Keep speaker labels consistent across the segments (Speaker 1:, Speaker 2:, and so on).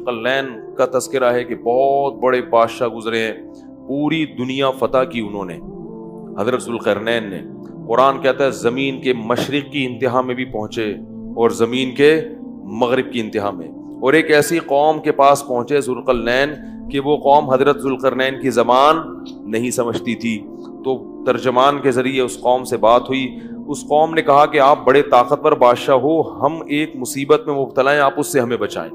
Speaker 1: ذوالقرنین کا تذکرہ ہے کہ بہت بڑے بادشاہ گزرے ہیں, پوری دنیا فتح کی انہوں نے, حضرت ذوالقرنین نے. قرآن کہتا ہے زمین کے مشرق کی انتہا میں بھی پہنچے اور زمین کے مغرب کی انتہا میں, اور ایک ایسی قوم کے پاس پہنچے ذوالقرنین کہ وہ قوم حضرت ذوالقرنین کی زبان نہیں سمجھتی تھی. تو ترجمان کے ذریعے اس قوم سے بات ہوئی. اس قوم نے کہا کہ آپ بڑے طاقتور بادشاہ ہو, ہم ایک مصیبت میں مبتلا ہیں, آپ اس سے ہمیں بچائیں.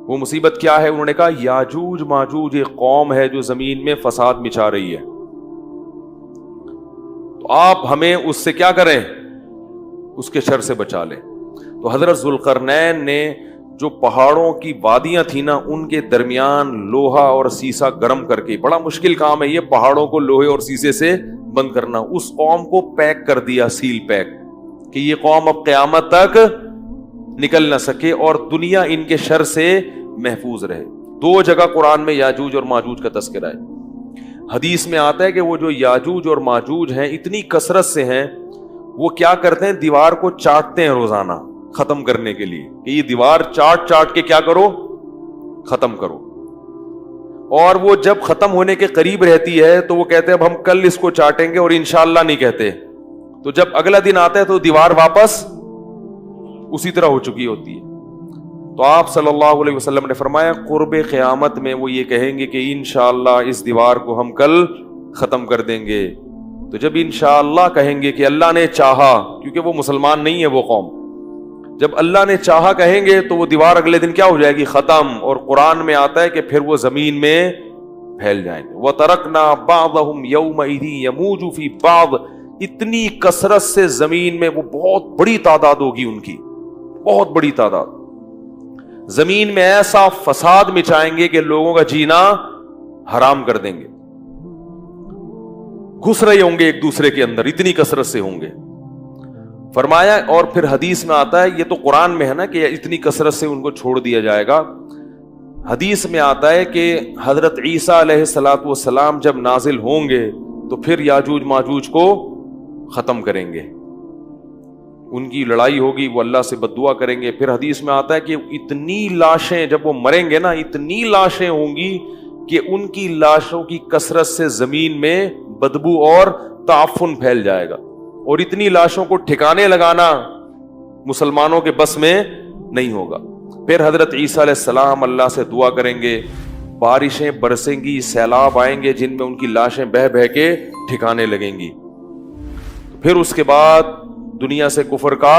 Speaker 1: وہ مصیبت کیا ہے؟ انہوں نے کہا یاجوج ماجوج ایک قوم ہے جو زمین میں فساد مچا رہی ہے, تو آپ ہمیں اس سے کیا کریں, اس کے شر سے بچا لیں. تو حضرت ذوالقرنین نے جو پہاڑوں کی وادیاں تھیں نا, ان کے درمیان لوہا اور سیسا گرم کر کے, بڑا مشکل کام ہے یہ پہاڑوں کو لوہے اور سیسے سے بند کرنا, اس قوم کو پیک کر دیا, سیل پیک, کہ یہ قوم اب قیامت تک نکل نہ سکے اور دنیا ان کے شر سے محفوظ رہے. 2 جگہ قرآن میں یاجوج اور ماجوج کا تذکرہ ہے. حدیث میں آتا ہے کہ وہ جو یاجوج اور ماجوج ہیں اتنی کثرت سے ہیں, وہ کیا کرتے ہیں, دیوار کو چاٹتے ہیں روزانہ ختم کرنے کے لیے, کہ یہ دیوار چاٹ کے کیا کرو, ختم کرو. اور وہ جب ختم ہونے کے قریب رہتی ہے تو وہ کہتے ہیں اب ہم کل اس کو چاٹیں گے, اور انشاءاللہ نہیں کہتے. تو جب اگلا دن آتا ہے تو دیوار واپس اسی طرح ہو چکی ہوتی ہے. تو آپ صلی اللہ علیہ وسلم نے فرمایا قرب قیامت میں وہ یہ کہیں گے کہ انشاءاللہ اس دیوار کو ہم کل ختم کر دیں گے. تو جب انشاءاللہ کہیں گے کہ اللہ نے چاہا, کیونکہ وہ مسلمان نہیں ہے وہ قوم, جب اللہ نے چاہا کہیں گے تو وہ دیوار اگلے دن کیا ہو جائے گی, ختم. اور قرآن میں آتا ہے کہ پھر وہ زمین میں پھیل جائیں گے. وَتَرَكْنَا بَعْضَهُمْ يَوْمَئِذٍ يَمُوجُ فِي بَعْضٍ, اتنی کثرت سے زمین میں وہ بہت بڑی تعداد ہوگی, ان کی بہت بڑی تعداد, زمین میں ایسا فساد مچائیں گے کہ لوگوں کا جینا حرام کر دیں گے, گھس رہے ہوں گے ایک دوسرے کے اندر, اتنی کثرت سے ہوں گے. فرمایا, اور پھر حدیث میں آتا ہے, یہ تو قرآن میں ہے نا کہ اتنی کثرت سے ان کو چھوڑ دیا جائے گا. حدیث میں آتا ہے کہ حضرت عیسیٰ علیہ الصلوۃ والسلام جب نازل ہوں گے تو پھر یاجوج ماجوج کو ختم کریں گے, ان کی لڑائی ہوگی, وہ اللہ سے بد دعا کریں گے. پھر حدیث میں آتا ہے کہ اتنی لاشیں جب وہ مریں گے نا, اتنی لاشیں ہوں گی کہ ان کی لاشوں کی کثرت سے زمین میں بدبو اور تعفن پھیل جائے گا, اور اتنی لاشوں کو ٹھکانے لگانا مسلمانوں کے بس میں نہیں ہوگا. پھر حضرت عیسیٰ علیہ السلام اللہ سے دعا کریں گے, بارشیں برسیں گی, سیلاب آئیں گے جن میں ان کی لاشیں بہہ بہہ کے ٹھکانے لگیں گی. پھر اس کے بعد دنیا سے کفر کا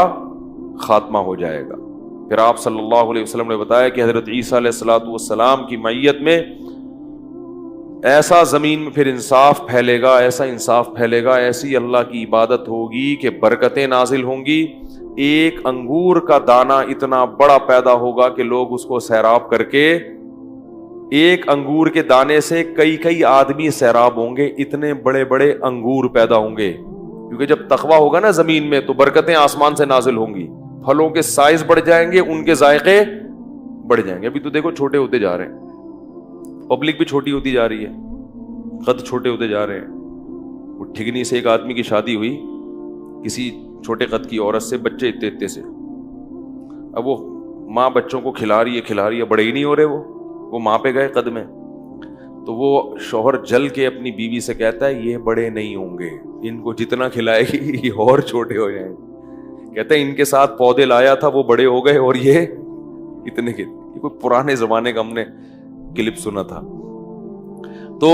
Speaker 1: خاتمہ ہو جائے گا. پھر آپ صلی اللہ علیہ وسلم نے بتایا کہ حضرت عیسیٰ علیہ الصلوۃ والسلام کی معیت میں ایسا زمین میں پھر انصاف پھیلے گا, ایسا انصاف پھیلے گا, ایسی اللہ کی عبادت ہوگی کہ برکتیں نازل ہوں گی. ایک انگور کا دانہ اتنا بڑا پیدا ہوگا کہ لوگ اس کو سیراب کر کے, ایک انگور کے دانے سے کئی آدمی سیراب ہوں گے, اتنے بڑے بڑے انگور پیدا ہوں گے. کیونکہ جب تقویٰ ہوگا نا زمین میں تو برکتیں آسمان سے نازل ہوں گی, پھلوں کے سائز بڑھ جائیں گے, ان کے ذائقے بڑھ جائیں گے. ابھی تو دیکھو چھوٹے ہوتے جا رہے ہیں, پبلک بھی چھوٹی ہوتی جا رہی ہے, قد چھوٹے ہوتے جا رہے ہیں. وہ ٹھگنی سے ایک آدمی کی شادی ہوئی کسی چھوٹے قد کی عورت سے, بچے اتنے سے. اب وہ ماں بچوں کو کھلا رہی ہے, بڑے ہی نہیں ہو رہے, وہ ماں پہ گئے قد میں. تو وہ شوہر جل کے اپنی بیوی سے کہتا ہے یہ بڑے نہیں ہوں گے, ان کو جتنا کھلائے گی یہ اور چھوٹے ہو جائیں. کہتا ہے ان کے ساتھ پودے لایا تھا, وہ بڑے ہو گئے اور یہ اتنے کے. یہ کوئی پرانے زمانے کا ہم نے کلپ سنا تھا. تو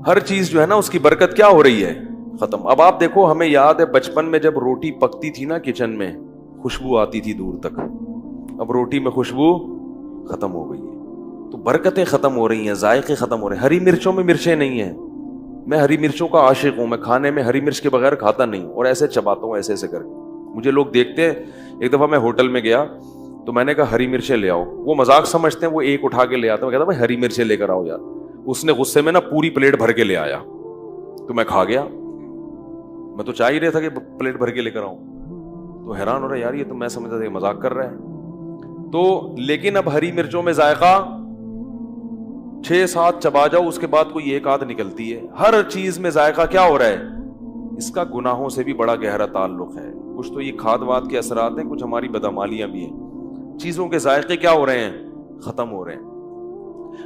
Speaker 1: ہر چیز جو ہے نا اس کی برکت کیا ہو رہی ہے, ختم. اب آپ دیکھو, ہمیں یاد ہے بچپن میں جب روٹی پکتی تھی نا کچن میں, خوشبو آتی تھی دور تک. اب روٹی میں خوشبو ختم ہو گئی ہے, تو برکتیں ختم ہو رہی ہیں, ذائقے ختم ہو رہے ہیں. ہری مرچوں میں مرچیں نہیں ہیں, میں ہری مرچوں کا عاشق ہوں, میں کھانے میں ہری مرچ کے بغیر کھاتا نہیں, اور ایسے چباتا ہوں ایسے کر کے. مجھے لوگ دیکھتے ہیں. ایک دفعہ میں ہوٹل میں گیا تو میں نے کہا ہری مرچیں لے آؤ. وہ مذاق سمجھتے ہیں, وہ ایک اٹھا کے لے آتا. میں کہتا بھائی ہری مرچیں لے کر آؤ یار. اس نے غصے میں نا پوری پلیٹ بھر کے لے آیا, تو میں کھا گیا. میں تو چاہ ہی رہا تھا کہ پلیٹ بھر کے لے کر آؤں, تو حیران ہو رہا یار, یہ تو میں سمجھتا تھا مذاق کر رہا ہے. تو لیکن اب ہری مرچوں میں ذائقہ 6-7 چبا جاؤ, اس کے بعد کوئی ایک آدھ نکلتی ہے. ہر چیز میں ذائقہ کیا ہو رہا ہے, اس کا گناہوں سے بھی بڑا گہرا تعلق ہے. کچھ تو یہ کھاد واد کے اثرات ہیں, کچھ ہماری بدعمالیاں بھی ہیں. چیزوں کے ذائقے کیا ہو رہے ہیں؟ ختم ہو رہے ہیں.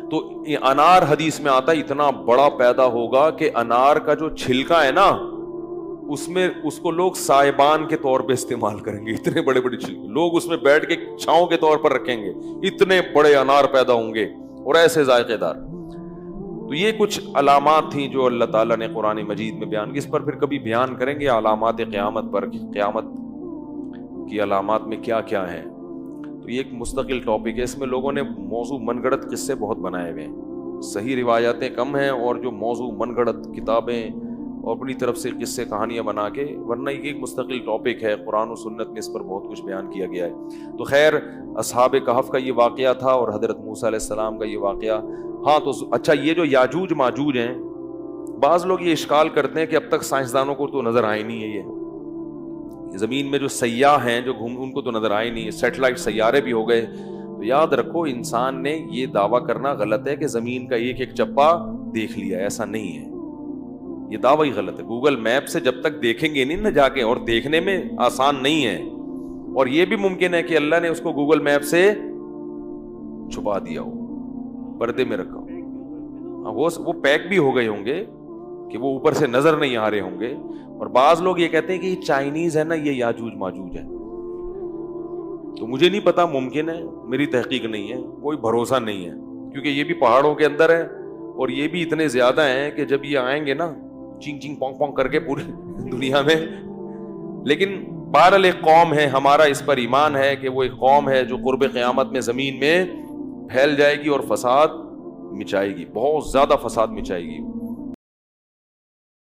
Speaker 1: تو انار حدیث میں آتا ہے اتنا بڑا پیدا ہوگا کہ انار کا جو چھلکا ہے نا اس میں اس کو لوگ سائبان کے طور پہ استعمال کریں گے. اتنے بڑے بڑے چھلکے لوگ اس میں بیٹھ کے چھاؤں کے طور پر رکھیں گے. اتنے بڑے انار پیدا ہوں گے اور ایسے ذائقے دار. تو یہ کچھ علامات تھیں جو اللہ تعالیٰ نے قرآن مجید میں بیان کی. اس پر پھر کبھی بیان کریں گے علامات قیامت پر, قیامت کی علامات میں کیا کیا ہیں. تو یہ ایک مستقل ٹاپک ہے. اس میں لوگوں نے موضوع من گڑت قصے بہت بنائے ہوئے ہیں, صحیح روایاتیں کم ہیں اور جو موضوع من گڑت کتابیں اور اپنی طرف سے قصے کہانیاں بنا کے, ورنہ یہ ایک مستقل ٹاپک ہے. قرآن و سنت میں اس پر بہت کچھ بیان کیا گیا ہے. تو خیر اصحاب کہف کا یہ واقعہ تھا اور حضرت موسیٰ علیہ السلام کا یہ واقعہ. ہاں تو اچھا, یہ جو یاجوج ماجوج ہیں, بعض لوگ یہ اشکال کرتے ہیں کہ اب تک سائنسدانوں کو تو نظر آئے نہیں ہے. یہ زمین میں جو سیاح ہیں جو ان کو تو نظر آئے نہیں ہے. سیٹلائٹ سیارے بھی ہو گئے. تو یاد رکھو انسان نے یہ دعویٰ کرنا غلط ہے کہ زمین کا ایک ایک چپا دیکھ لیا. ایسا نہیں ہے, یہ دعویٰ ہی غلط ہے. گوگل میپ سے جب تک دیکھیں گے نہیں نہ جا کے, اور دیکھنے میں آسان نہیں ہے, اور یہ بھی ممکن ہے کہ اللہ نے اس کو گوگل میپ سے چھپا دیا ہو, پردے میں رکھا ہو. وہ پیک بھی ہو گئے ہوں گے کہ وہ اوپر سے نظر نہیں آ رہے ہوں گے. اور بعض لوگ یہ کہتے ہیں کہ یہ چائنیز ہے نا, یہ یاجوج ماجوج ہے. تو مجھے نہیں پتا, ممکن ہے, میری تحقیق نہیں ہے, کوئی بھروسہ نہیں ہے, کیونکہ یہ بھی پہاڑوں کے اندر ہے اور یہ بھی اتنے زیادہ ہیں کہ جب یہ آئیں گے نا چنگ چنگ پونگ پونگ کر کے پوری دنیا میں. لیکن بہرحال ایک قوم ہے, ہمارا اس پر ایمان ہے کہ وہ ایک قوم ہے جو قرب قیامت میں زمین میں پھیل جائے گی اور فساد مچائے گی, بہت زیادہ فساد مچائے گی.